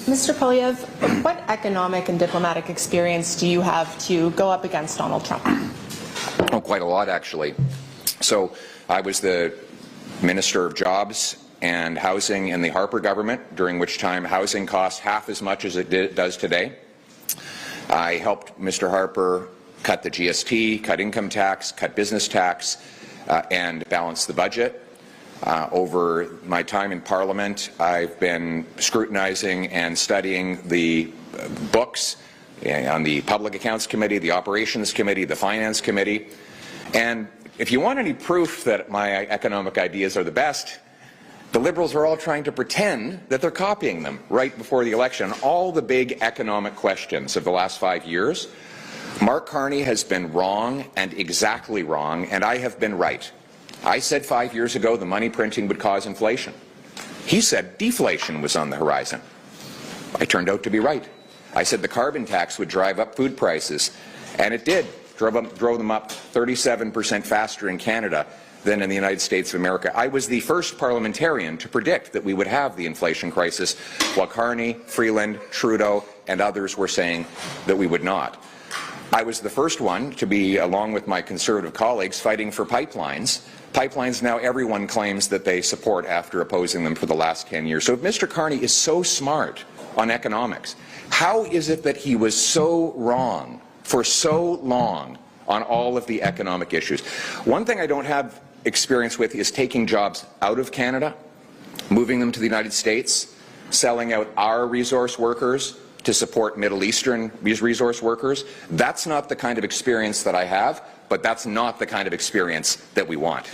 Mr. Poilievre, what economic and diplomatic experience do you have to go up against Donald Trump? Oh, quite a lot, actually. So I was the Minister of Jobs and Housing in the Harper government, during which time housing cost half as much as it does today. I helped Mr. Harper cut the GST, cut income tax, cut business tax, and balance the budget. Over my time in Parliament, I've been scrutinizing and studying the books on the Public Accounts Committee, the Operations Committee, the Finance Committee. And if you want any proof that my economic ideas are the best, the Liberals are all trying to pretend that they're copying them right before the election. All the big economic questions of the last 5 years, Mark Carney has been wrong and exactly wrong, and I have been right. I said 5 years ago the money printing would cause inflation. He said deflation was on the horizon. I turned out to be right. I said the carbon tax would drive up food prices, and it did. Drove them up 37% faster in Canada than in the United States of America. I was the first parliamentarian to predict that we would have the inflation crisis, while Carney, Freeland, Trudeau, and others were saying that we would not. I was the first one to be, along with my Conservative colleagues, fighting for pipelines. Pipelines now everyone claims that they support after opposing them for the last 10 years. So if Mr. Carney is so smart on economics, how is it that he was so wrong for so long on all of the economic issues? One thing I don't have experience with is taking jobs out of Canada, moving them to the United States, selling out our resource workers to support Middle Eastern resource workers. That's not the kind of experience that I have, but that's not the kind of experience that we want.